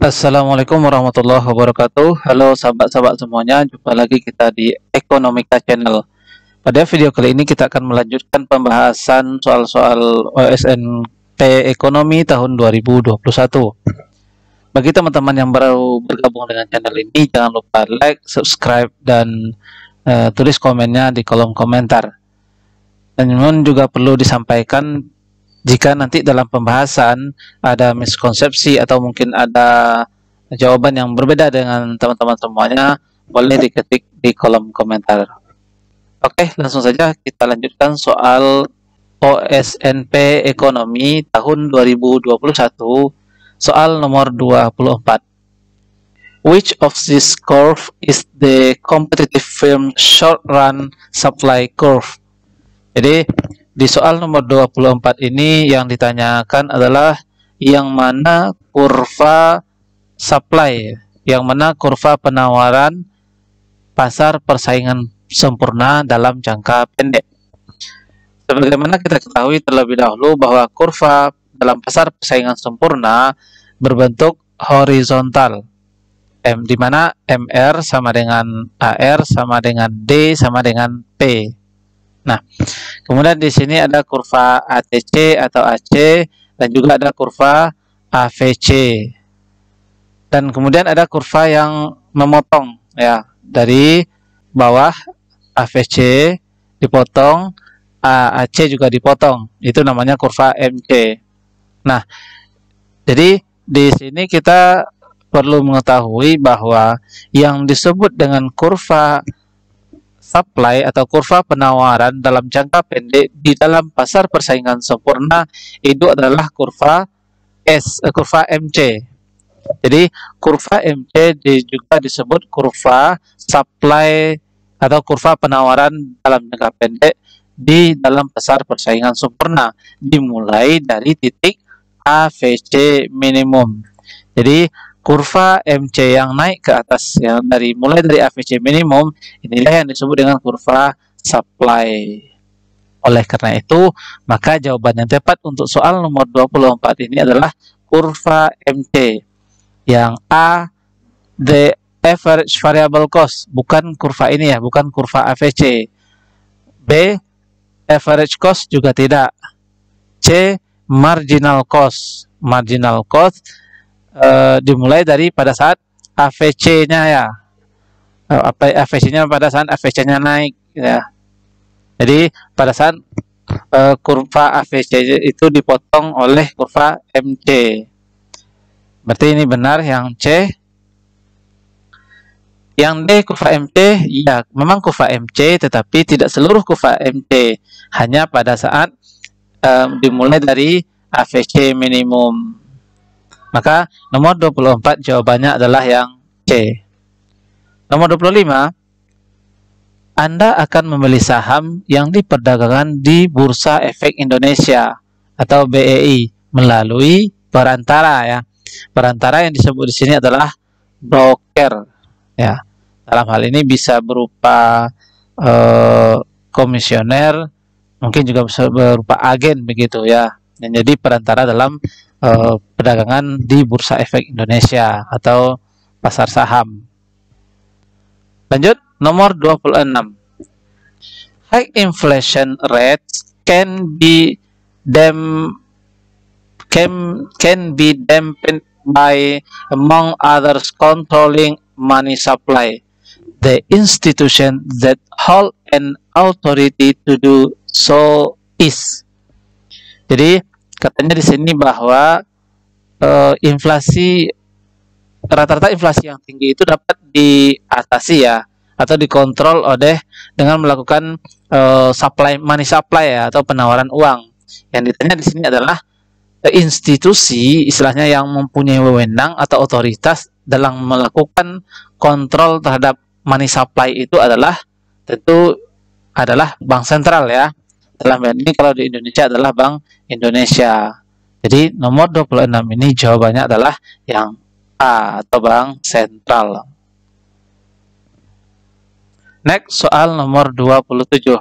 Assalamualaikum warahmatullahi wabarakatuh. Halo sahabat-sahabat semuanya, jumpa lagi kita di Ekonomika Channel. Pada video kali ini kita akan melanjutkan pembahasan soal-soal OSNP Ekonomi tahun 2021. Bagi teman-teman yang baru bergabung dengan channel ini, jangan lupa like, subscribe, dan tulis komennya di kolom komentar. Dan juga perlu disampaikan jika nanti dalam pembahasan ada miskonsepsi atau mungkin ada jawaban yang berbeda dengan teman-teman semuanya, boleh diketik di kolom komentar. Oke, langsung saja kita lanjutkan soal OSNP Ekonomi tahun 2021, soal nomor 24. Which of this curve is the competitive firm short run supply curve? Jadi di soal nomor 24 ini yang ditanyakan adalah yang mana kurva supply, yang mana kurva penawaran pasar persaingan sempurna dalam jangka pendek. Sebagaimana kita ketahui terlebih dahulu bahwa kurva dalam pasar persaingan sempurna berbentuk horizontal, di mana MR sama dengan AR sama dengan D sama dengan P. Nah, kemudian di sini ada kurva ATC atau AC dan juga ada kurva AVC. Dan kemudian ada kurva yang memotong ya, dari bawah AVC dipotong, AC juga dipotong. Itu namanya kurva MC. Nah, jadi di sini kita perlu mengetahui bahwa yang disebut dengan kurva supply atau kurva penawaran dalam jangka pendek di dalam pasar persaingan sempurna itu adalah kurva kurva MC. Jadi kurva MC juga disebut kurva supply atau kurva penawaran dalam jangka pendek di dalam pasar persaingan sempurna, dimulai dari titik AVC minimum. Jadi kurva MC yang naik ke atas, yang mulai dari AVC minimum, inilah yang disebut dengan kurva supply. Oleh karena itu, maka jawaban yang tepat untuk soal nomor 24 ini adalah kurva MC. Yang A, the average variable cost, bukan kurva ini ya, bukan kurva AVC. B, average cost juga tidak. C, marginal cost. Marginal cost dimulai dari pada saat AVC-nya ya, AVC-nya pada saat AVC-nya naik ya. Jadi pada saat kurva AVC itu dipotong oleh kurva MC. Berarti ini benar yang C. Yang D kurva MC, ya memang kurva MC, tetapi tidak seluruh kurva MC, hanya pada saat dimulai dari AVC minimum. Maka nomor 24 jawabannya adalah yang C. Nomor 25, Anda akan membeli saham yang diperdagangkan di Bursa Efek Indonesia atau BEI melalui perantara ya. Perantara yang disebut di sini adalah broker ya. Dalam hal ini bisa berupa komisioner, mungkin juga bisa berupa agen begitu ya. Yang jadi perantara dalam perdagangan di Bursa Efek Indonesia atau pasar saham. Lanjut, nomor 26. High inflation rates can be dampened by, among others, controlling money supply. The institution that hold an authority to do so is. Jadi katanya di sini bahwa rata-rata inflasi yang tinggi itu dapat diatasi ya, atau dikontrol dengan melakukan money supply ya, atau penawaran uang. Yang ditanya di sini adalah institusi, istilahnya yang mempunyai wewenang atau otoritas dalam melakukan kontrol terhadap money supply itu tentu adalah bank sentral ya. Dalam hal ini kalau di Indonesia adalah Bank Indonesia. Jadi nomor 26 ini jawabannya adalah yang A atau bank sentral. Next, soal nomor 27.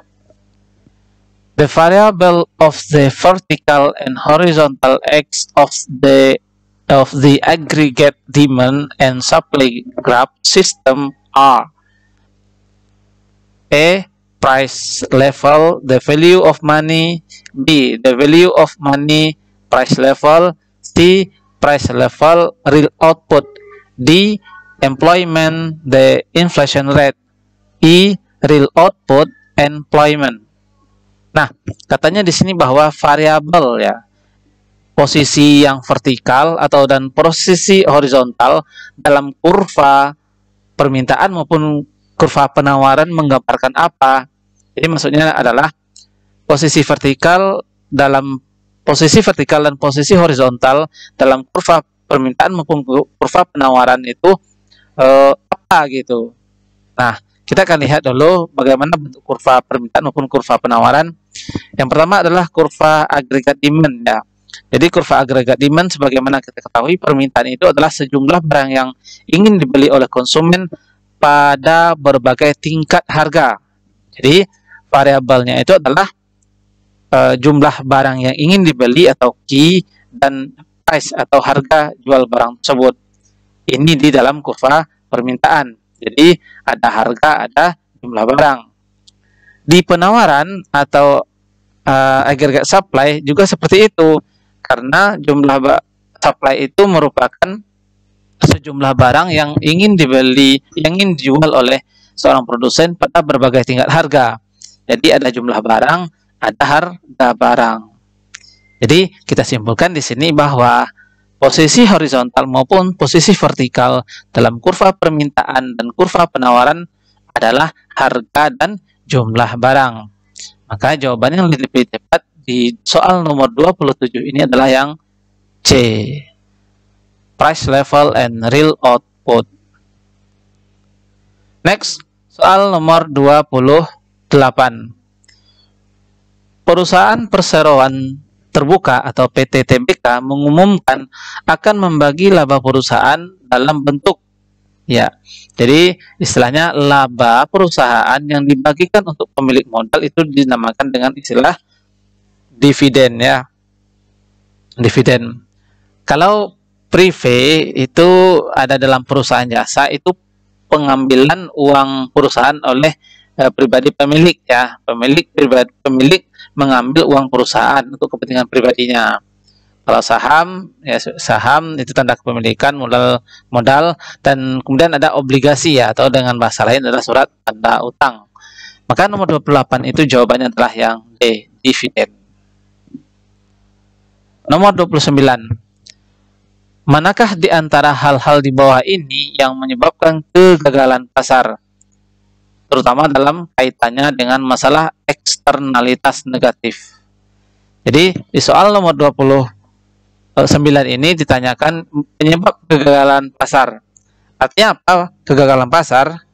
The variable of the vertical and horizontal axis of the of the aggregate demand and supply graph system are: A. Price level, the value of money. B. The value of money, price level. C. Price level, real output. D. Employment, the inflation rate. E. Real output, employment. Nah, katanya di sini bahwa variabel ya, posisi yang vertikal atau dan posisi horizontal dalam kurva permintaan maupun kurva penawaran menggambarkan apa. Jadi maksudnya adalah posisi vertikal dan posisi horizontal dalam kurva permintaan maupun kurva penawaran itu apa gitu. Nah, kita akan lihat dulu bagaimana bentuk kurva permintaan maupun kurva penawaran. Yang pertama adalah kurva agregat demand ya. Jadi kurva agregat demand sebagaimana kita ketahui, permintaan itu adalah sejumlah barang yang ingin dibeli oleh konsumen pada berbagai tingkat harga. Jadi variabelnya itu adalah jumlah barang yang ingin dibeli atau Q dan price atau harga jual barang tersebut. Ini di dalam kurva permintaan. Jadi ada harga, ada jumlah barang. Di penawaran atau aggregate supply juga seperti itu, karena jumlah supply itu merupakan sejumlah barang yang ingin dibeli, yang ingin dijual oleh seorang produsen pada berbagai tingkat harga. Jadi ada jumlah barang, ada harga barang. Jadi kita simpulkan di sini bahwa posisi horizontal maupun posisi vertikal dalam kurva permintaan dan kurva penawaran adalah harga dan jumlah barang. Maka jawaban yang lebih tepat di soal nomor 27 ini adalah yang C. Price level and real output. Next, soal nomor 28. Perusahaan perseroan terbuka atau PT TBK mengumumkan akan membagi laba perusahaan dalam bentuk ya. Jadi istilahnya laba perusahaan yang dibagikan untuk pemilik modal itu dinamakan dengan istilah dividen ya. Dividen. Kalau prive itu ada dalam perusahaan jasa, itu pengambilan uang perusahaan oleh pribadi pemilik ya. Pemilik mengambil uang perusahaan untuk kepentingan pribadinya. Kalau saham, ya saham itu tanda kepemilikan, modal dan kemudian ada obligasi ya, atau dengan bahasa lain adalah surat tanda utang. Maka nomor 28 itu jawabannya adalah yang D, dividen. Nomor 29. Manakah di antara hal-hal di bawah ini yang menyebabkan kegagalan pasar? Terutama dalam kaitannya dengan masalah eksternalitas negatif. Jadi di soal nomor 29 ini ditanyakan penyebab kegagalan pasar. Artinya apa kegagalan pasar?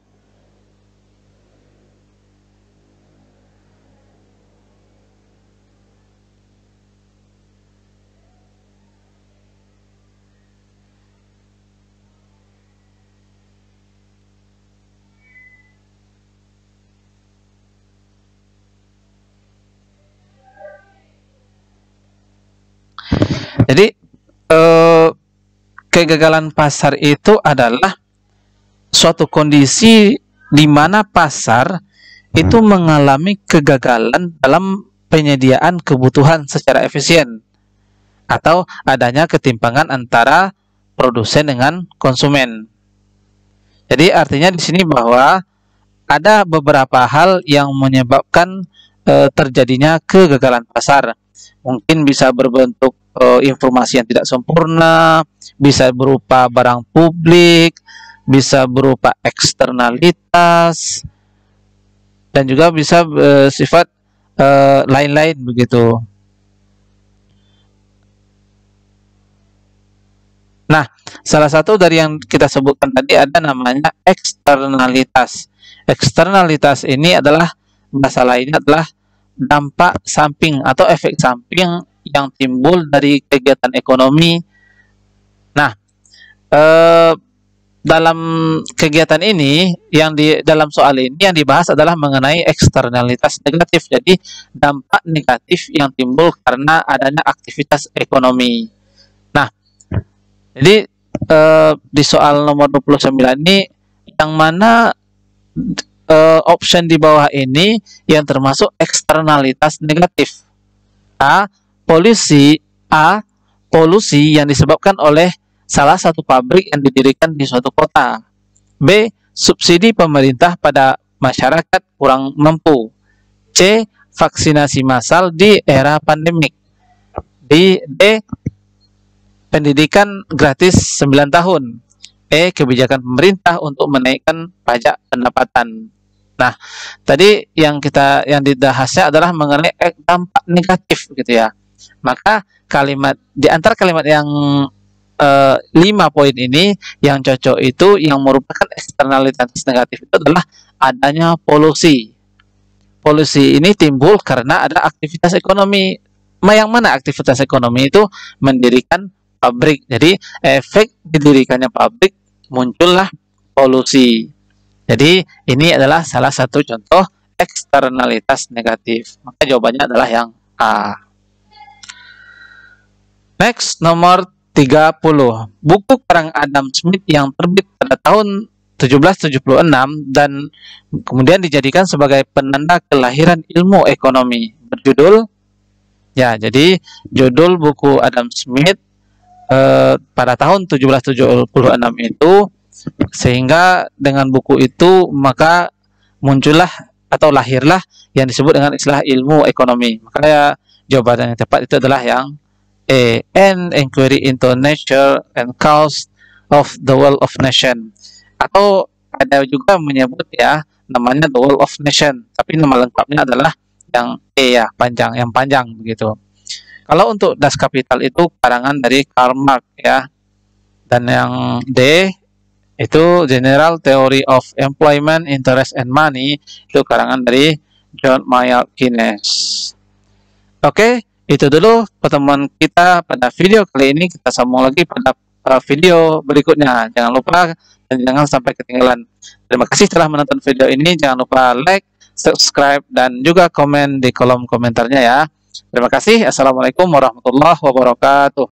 Jadi kegagalan pasar itu adalah suatu kondisi di mana pasar itu mengalami kegagalan dalam penyediaan kebutuhan secara efisien atau adanya ketimpangan antara produsen dengan konsumen. Jadi artinya di sini bahwa ada beberapa hal yang menyebabkan terjadinya kegagalan pasar. Mungkin bisa berbentuk informasi yang tidak sempurna, bisa berupa barang publik, bisa berupa eksternalitas, dan juga bisa sifat lain-lain begitu. Nah, salah satu dari yang kita sebutkan tadi ada namanya eksternalitas. Eksternalitas ini adalah bahasa lainnya adalah dampak samping atau efek samping yang timbul dari kegiatan ekonomi. Nah, dalam kegiatan ini dalam soal ini yang dibahas adalah mengenai eksternalitas negatif. Jadi dampak negatif yang timbul karena adanya aktivitas ekonomi. Nah, Jadi di soal nomor 29 ini yang mana option di bawah ini yang termasuk eksternalitas negatif? A. Polusi yang disebabkan oleh salah satu pabrik yang didirikan di suatu kota. B. Subsidi pemerintah pada masyarakat kurang mampu. C. Vaksinasi massal di era pandemik. D. Pendidikan gratis 9 tahun. E. Kebijakan pemerintah untuk menaikkan pajak pendapatan. Nah, tadi yang dibahasnya adalah mengenai dampak negatif gitu ya. Maka di antara kalimat yang 5 poin ini yang cocok itu yang merupakan eksternalitas negatif itu adalah adanya polusi. Polusi ini timbul karena ada aktivitas ekonomi. Yang mana aktivitas ekonomi itu mendirikan pabrik. Jadi efek didirikannya pabrik muncullah polusi. Jadi ini adalah salah satu contoh eksternalitas negatif. Maka jawabannya adalah yang A. Next, nomor 30. Buku karang Adam Smith yang terbit pada tahun 1776 dan kemudian dijadikan sebagai penanda kelahiran ilmu ekonomi. Berjudul, jadi judul buku Adam Smith pada tahun 1776 itu, sehingga dengan buku itu maka muncullah atau lahirlah yang disebut dengan istilah ilmu ekonomi. Maka jawaban yang tepat itu adalah yang E. An Inquiry into Nature and Cause of the World of Nation. Atau ada juga menyebut namanya The World of Nation, tapi nama lengkapnya adalah yang E yang panjang begitu. Kalau untuk Das Kapital itu karangan dari Karl Marx dan yang D itu General Theory of Employment, Interest and Money, itu karangan dari John Maynard Keynes. Oke, itu dulu pertemuan kita pada video kali ini. Kita sambung lagi pada video berikutnya. Jangan lupa dan jangan sampai ketinggalan. Terima kasih telah menonton video ini. Jangan lupa like, subscribe, dan juga komen di kolom komentarnya ya. Terima kasih. Assalamualaikum warahmatullahi wabarakatuh.